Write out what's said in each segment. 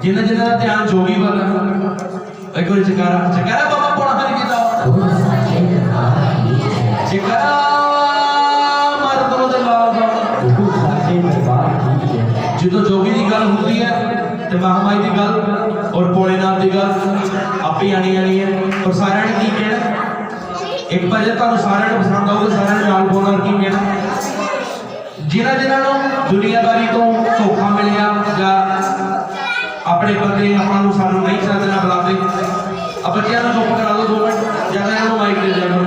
जिन्हें जिन्हें का ध्यान जोगी वाला एक बार जकारा जकारा बाबा कौन हर की था जकारा मार दो दरबार जितो जोगी की गल होती है तो महामाई की गल और भोलेनाथ की गल आप ही आनी आनी है और सारे ने की कहना एक बार जब तुम सारे ने पसंद आओगे सारे ने नाल बोलना की कहना जिन्हें जिन्होंने दुनियादारी तो धोखा मिलिया या अपने बंदे अपना सानू नहीं चाहते ना बुलाते अब बच्चों को चुप करा दो 2 मिनट ज्यादा इन्होंने माइक दे दिया करो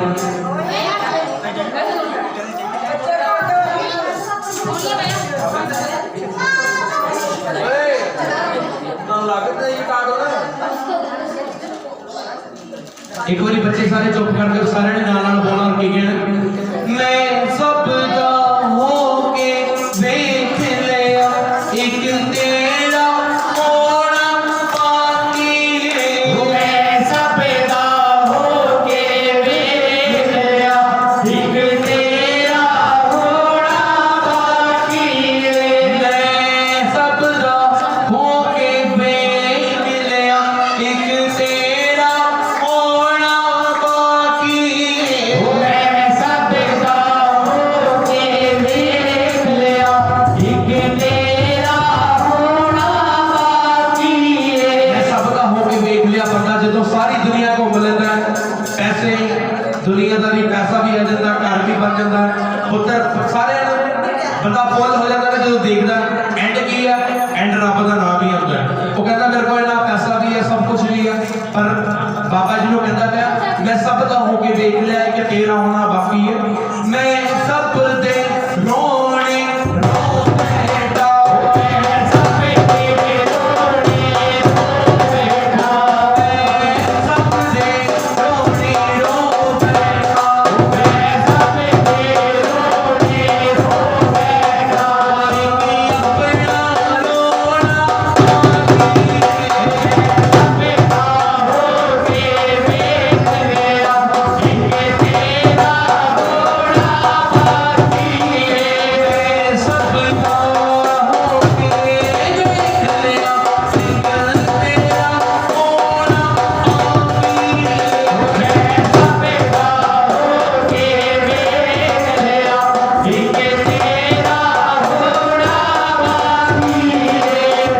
एक बार बच्चे सारे चुप करके सारे ने नाल नाल बोलना की कहना मैं सब दा हो के देख लिया एक तेरा होना बाकी है मैं सब दा हो के देख लिया एक तेरा होना बाकी है मैं सब दा हो के देख लिया एक तेरा होना बाकी है मैं सब दा हो के देख लिया एक तेरा होना बाकी है मैं सब दा हो के देख लिया बंदा जो सारी दुनिया को मिल लेता है पैसे दुनियादारी पैसा भी आ जाता घर भी बन जाता है पुत्र सारे बंदा फुल हो जाता है जो देखता एंड की है एंड रब का नाम ही आता है वो कहता मेरे को ना पैसा भी है सब कुछ भी है पर बाबा जी को कहता है मैं सब का होके देख लिया कि तेरा होना बाकी है मैं सब दे रोने रो बैठा मैं सब दे रोने रो बैठा मैं सब दे रोने रो बैठा मैं सब दे रोने रो बैठा अपना रोना बाकी है सब का होके देख लिया कि तेरा होना बाकी है सब का होके देख लिया कि तेरा होना बाकी है मैं सब का होके देख लिया कि तेरा होना बाकी है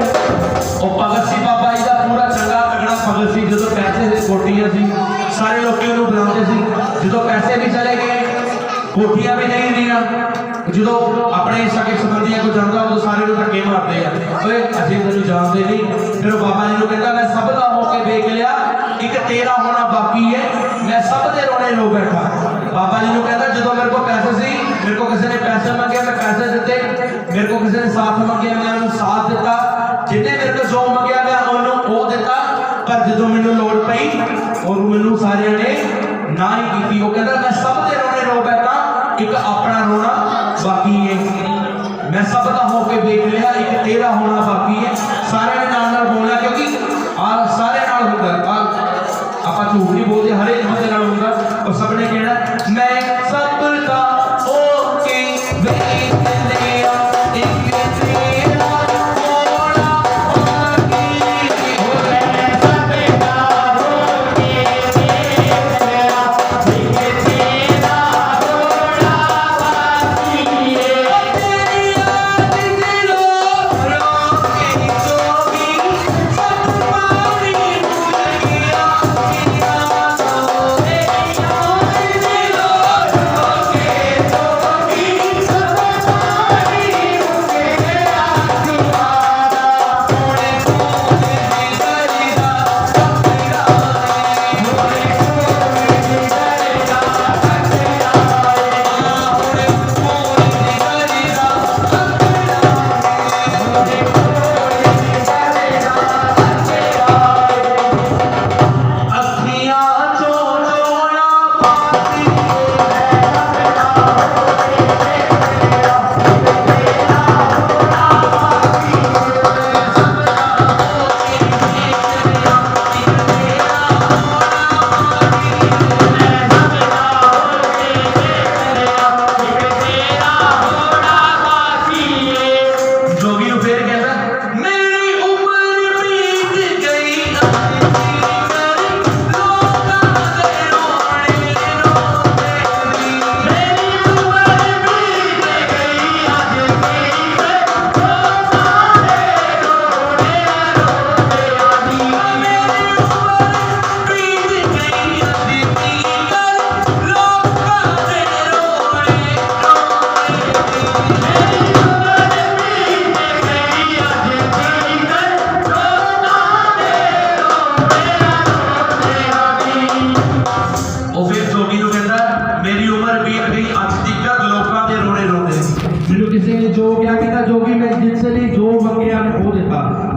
ਉਹ ਭਗਤ ਸਿੰਘ ਬਾਬਾ ਜੀ ਦਾ ਪੂਰਾ ਚੰਗਾ ਤਗੜਾ ਭਗਤ ਸੀ ਜਦੋਂ ਪੈਸੇ ਦੇ ਕੋਠੀਆਂ ਸੀ ਸਾਰੇ ਲੋਕੀ ਉਹਨੂੰ ਬੁਲਾਉਂਦੇ ਸੀ ਜਦੋਂ ਪੈਸੇ ਵੀ ਚਲੇ ਗਏ ਕੋਠੀਆਂ ਵੀ ਨਹੀਂ ਰਹੀਆਂ ਜਦੋਂ ਆਪਣੇ ਸਕੇ ਸੰਬੰਧੀਆਂ ਕੋ ਜਾਂਦਾ ਉਹ ਸਾਰੇ ਨੂੰ ਧੱਕੇ ਮਾਰਦੇ ਆ ਓਏ ਅਸੀਂ ਤੈਨੂੰ ਜਾਣਦੇ ਨਹੀਂ ਫਿਰ ਉਹ ਬਾਬਾ ਜੀ ਨੂੰ ਕਹਿੰਦਾ ਮੈਂ ਸਭ ਦਾ ਹੋ ਕੇ ਵੇਖ ਲਿਆ ਇੱਕ ਤੇਰਾ ਹੋਣਾ ਬਾਕੀ ਹੈ ਮੈਂ ਸਭ ਦੇ ਰੋਣੇ ਰੋ ਬੈਠਾ ਬਾਬਾ ਜੀ ਨੂੰ ਕਹਿੰਦਾ ਜਦੋਂ ਮੇਰੇ ਕੋਲ ਪੈਸੇ ਸੀ ਮੇਰੇ ਕੋਲ ਕਿਸੇ ਨੇ ਪੈਸੇ ਮੰਗੇ ਮੈਂ ਪੈਸੇ ਦਿੱਤੇ ਮੇਰੇ ਕੋਲ ਕਿਸੇ ਨੇ ਸਾਥ ਮੰਗਿਆ ਮੈਂ ਉਹਨੂੰ ਸਾਥ ਦਿੱਤਾ जिन्हें मेरे को जो मंगया मैं उन्होंने वो दिता पर जो मैंने लोड़ पई और मैंने सारे ने ना ही की वो कहता मैं सब दे रोने रो बैठा एक अपना रोना बाकी है मैं सब का होके देख लिया एक तेरा होना बाकी है सारे ने नाल बोलना क्योंकि सारे नाल होता है आप झूठ नहीं बोलते हर एक बंदे नाल होता और सबने कहना मैं सब का होके देख लिया एक तेरा जोगी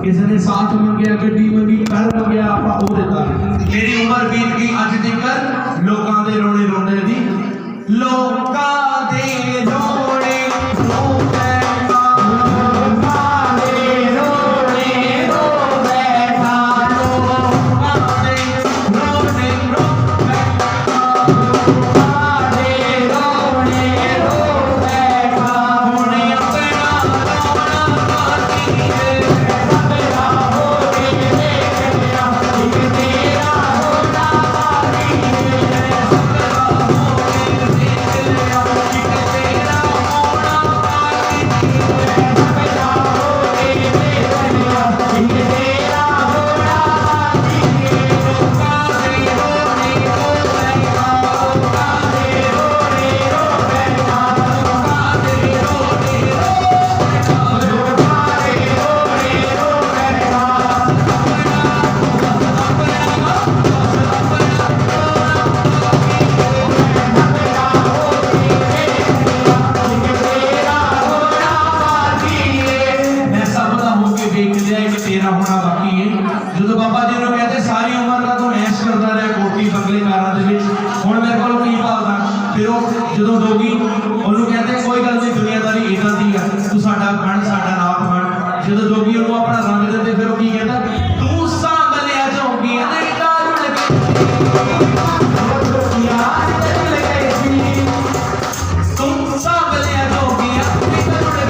किसी ने साथ मंगया, गड्डी मंगी, घर मंगया, आपा वो देता। मेरी उम्र बीत गई अज तक लोकां दे रोने रोंदे दी, लोकां दे रोने रोंदे दा, लोकां दे रोने रोंदे दा, लोकां दे रोने रोंदे दा, लोकां दे रोने रोंदे दा, हुण अपना रोना बाकी है। जो बाबा जी ने कहते सारी उम्र का तू ऐश करता रहा कोठी बंगले कारां दे विच, हुण मेरे कोल की भालदा। फिर जो जोगी उन्होंने कहते कोई गल नहीं, दुनियादारी इदां दी है, तू साडा बन साडा नाथ बन। जो जोगी उन्होंने अपना रंग देते फिर वो की कहता, तू सांभ लिया जोगियां दे कारुण तू सांभ लिया जोगियां दे कारुण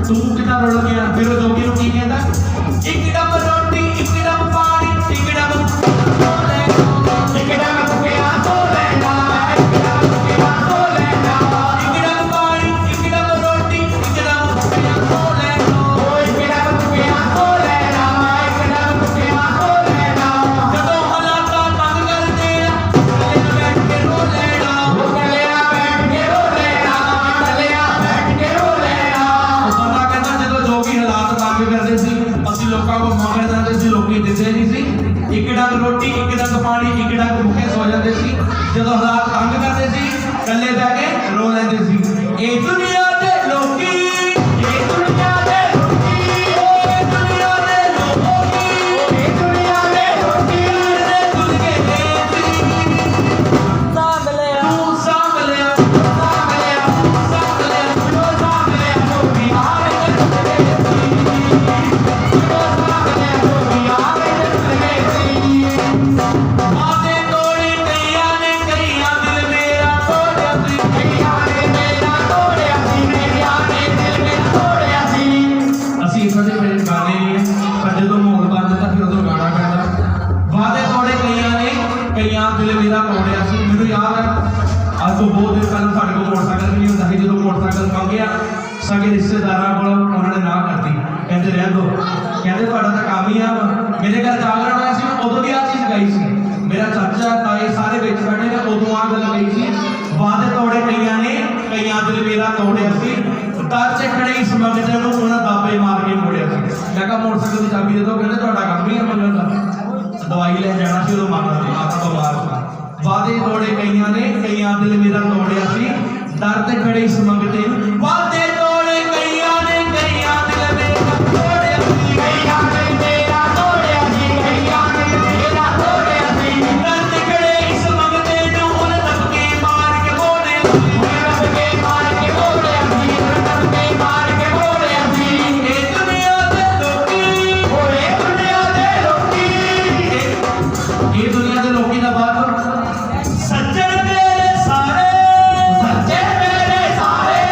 तू कितना रुल गया। फिर जोगी नु की कहता, एक डब रोटी, एक डब पानी, एक डब एक डब भुखिया तो लेना, एक डब भुखिया तो लेना, एक डब पानी, एक डब रोटी, एक डब भुखिया तो लेना, एक डब भुखिया तो लेना, एक डब भुखिया तो लेना। जदों हालात तंग करदे आ बैठ के रो लेना, वो कलिया बैठ के रो लेना, कलिया बैठ के रो लेना। जोगी हालात तंग करते सी, असं लोगों को मंग जाते सी, लोग दिंदे नहीं सी। एक डंग रोटी, एक डंग पानी, एक डंग भुखे सो जाते सी। जो हालात तंग करते सी, कल्ले बह के रो लेंदे सी। ए दुनिया दे लोकी, ए दुनिया दे लोकी, ओ दुनिया दे लोकी, ए दुनिया दे लोकी दे दुल के देती सांभ लिया, तू सांभ लिया, सांभ लिया, सांभ लिया, तू सांभ लिया जोगी आवे सगे रिश्तेदारों को उन्होंने ना करती, कहते रह दो, कहते काम ही आ। मेरे घर जागरण आया सी, उदों भी आ चीज गई सी, मेरा चाचा ताए सारे बेच बैठे ने, उदों आ गल गई सी। वादे तोड़े कईयां ने, कईयां दिल मेरा तोड़िया सी, दर च खड़े इस मंगते नूं उन्हां दाबे मार के मोड़िया सी। मैं कहा मोटरसाइकिल की चाबी दे दो, कहते तुहाडा काम ही है मंगण दा, दवाई लैण जाना सी उदों मंगदा सी, माता तो बाहर। वादे तोड़े कईयां ने, कईयां दिल मेरा तोड़िया सी, दर ते खड़े इस मंगते वादे तोड़े कईयां ने, कईयां दिल मेरा तोड़िया सी, कईयां ने मेरा तोड़िया सी, कईयां ने मेरा तोड़िया सी। दर ते खड़े इस मंगते नूं उन्हां दबके मार के मोड़िया सी, दबके मार के मोड़िया सी, दबके मार के मोड़िया सी। ए दुनिया दे लोकी, ओ ए दुनिया दे लोकी, ए दुनिया दे लोकी दा बात सज्जन मेरे सारे, सज्जन मेरे सारे,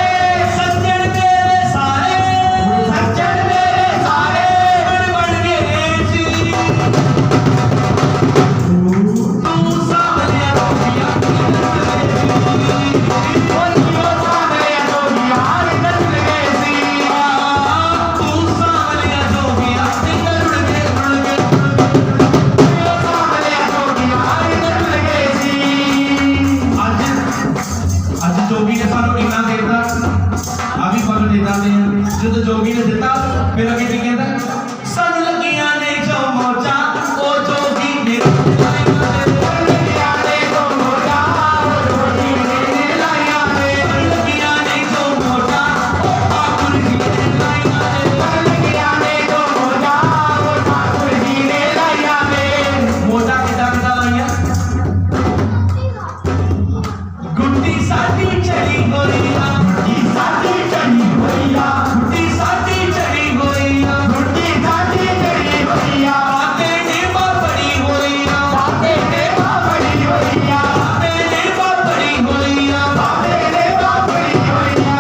साडी चढ़ी होइया गुड्डी साडी चढ़ी होइया गुड्डी साडी चढ़ी होइया गुड्डी साडी चढ़ी होइया बाते ने बड़ी होइया बाते ने बड़ी होइया बाते ने बड़ी होइया बाते ने बड़ी होइया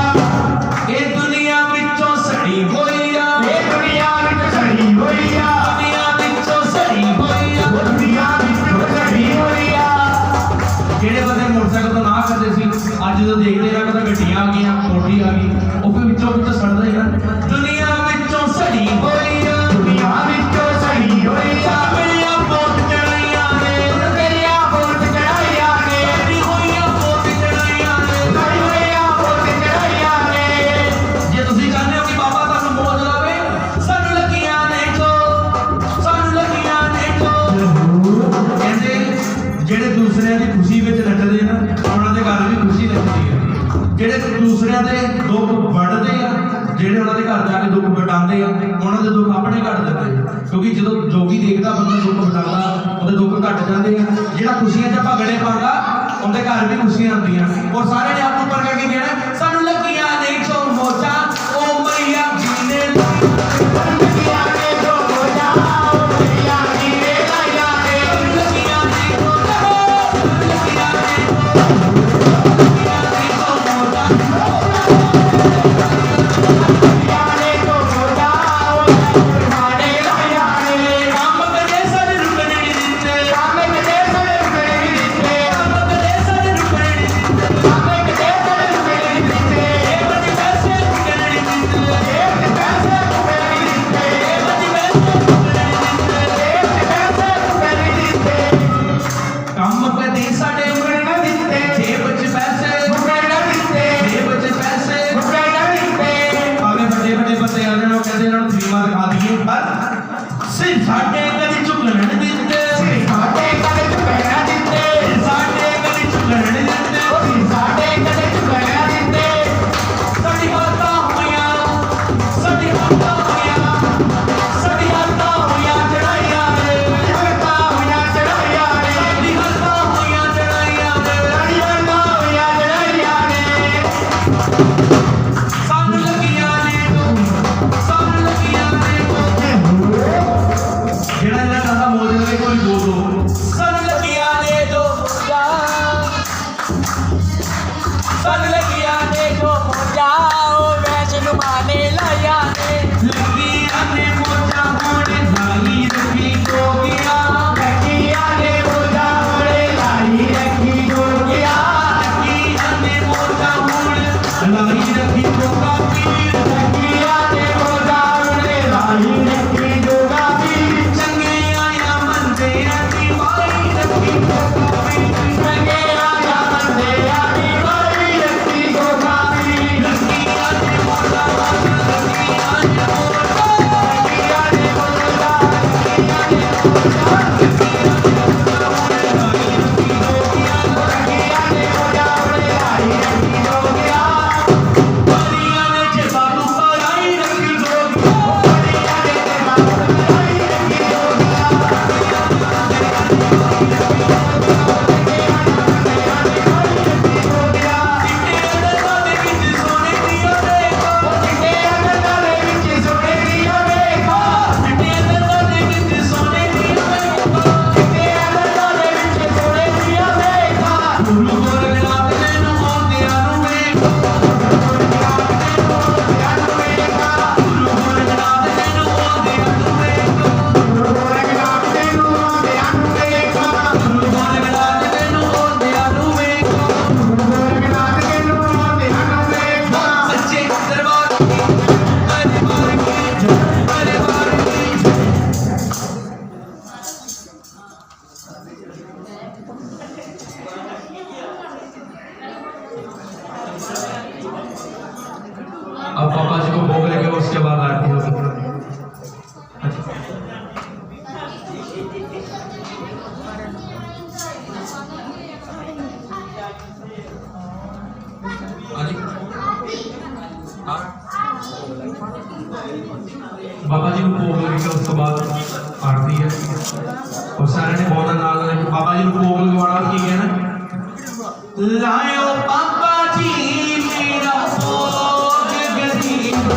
ये दुनिया विचों सड़ी होइया ये दुनिया विच सड़ी होइया दुनिया विचों सड़ी होइया दुनिया विचों सड़ी होइया ਜਿਹੜੇ ਬੰਦੇ ਮੋਟਰਸਾਈਕਲ ਤੋਂ ਨਾ ਕਰਦੇ ਸੀ ਅੱਜ ਜਦੋਂ ਦੇਖਦੇ ਆ ਕਿ ਗੱਡੀਆਂ ਆ ਗਈਆਂ ਕੋਠੀ ਆ ਗਈ ਉਹ ਫਿਰ ਵਿੱਚੋਂ ਸੜਦਾ ਹੀ ਨਾ ਦੁਨੀਆ ਵਿੱਚੋਂ ਸੜੀ ਹੋਈ ਆ ਦੁਨੀਆ ਵਿੱਚੋਂ ਸੜੀ ਹੋਈ ਆ ਮੇਰੀਆਂ ਬਹੁਤ ਚੜਾਈਆਂ ਨੇ ਮੇਰੀਆਂ ਬਹੁਤ ਚੜਾਈਆਂ ਨੇ ਮੇਰੀ ਹੋਈਆਂ ਬਹੁਤ ਚੜਾਈਆਂ ਨੇ ਮੇਰੀ ਹੋਈਆਂ ਬਹੁਤ ਚੜਾਈਆਂ ਨੇ ਜੇ ਤੁਸੀਂ ਚਾਹੁੰਦੇ ਹੋ ਕਿ ਬਾਬਾ ਤੁਹਾਨੂੰ ਮੌਜ ਲਾਵੇ ਸਾਨੂੰ ਲੱਗੀਆਂ ਨੇ ਜੋ ਕਹਿੰਦੇ ਜਿਹੜੇ ਦੂਸਰਿਆਂ ਦੀ ਖੁਸ਼ੀ ਵਿੱਚ ਨੱਚਦੇ ਨਾ ਉਹਨਾਂ ਦੇ ਘਰ ਵੀ ਖੁਸ਼ੀ ਲੱਗਦੀ ਹੈ ਜਿਹੜੇ ਦੂਸਰਿਆਂ ਦੇ ਦੁੱਖ ਵੰਡਦੇ ਆ ਜਿਹੜੇ ਉਹਨਾਂ ਦੇ ਘਰ ਜਾ ਕੇ ਦੁੱਖ ਵਟਾਉਂਦੇ ਆ ਉਹਨਾਂ ਦੇ ਦੁੱਖ ਆਪਣੇ ਘਟ ਦਿੰਦੇ ਕਿਉਂਕਿ ਜਦੋਂ ਜੋਗੀ ਦੇਖਦਾ ਬੰਦਾ ਦੁੱਖ ਵਟਾਉਂਦਾ ਉਹਦੇ ਦੁੱਖ ਘਟ ਜਾਂਦੇ ਆ ਜਿਹੜਾ ਖੁਸ਼ੀਆਂ 'ਚ ਭਗੜੇ ਪਾਉਂਦਾ ਉਹਦੇ ਘਰ ਵੀ ਖੁਸ਼ੀਆਂ ਆਉਂਦੀਆਂ ਔਰ ਸਾਰਿਆਂ ਨੇ ਆਪ ਉੱਪਰ ਕਰਕੇ ਕਹਿਣਾ ਸਾਨੂੰ ਲੱਗੀਆਂ ਨੇ ਜੋ ਮੋਜਾਂ ਉਹ ਮਈਆ ਜੀ ਨੇ ਲੱਗੀਆਂ ਨੇ ਜੋ ਮੋਜਾਂ ਉਹ ਮਈਆ ਜੀ ਨੇ ਲਾਈਆਂ ਨੇ ਲੱਗੀਆਂ ਨੇ अब पापा जी को भोग लेके उसके बाद आरती हो सकती है। बाबा जी को भोग लेके उसके बाद आरती है और सारे ने बहुत आनंद बाबा जी को भोग लगवाना की है ना। लायो पापा जी मेरा सोग गरीब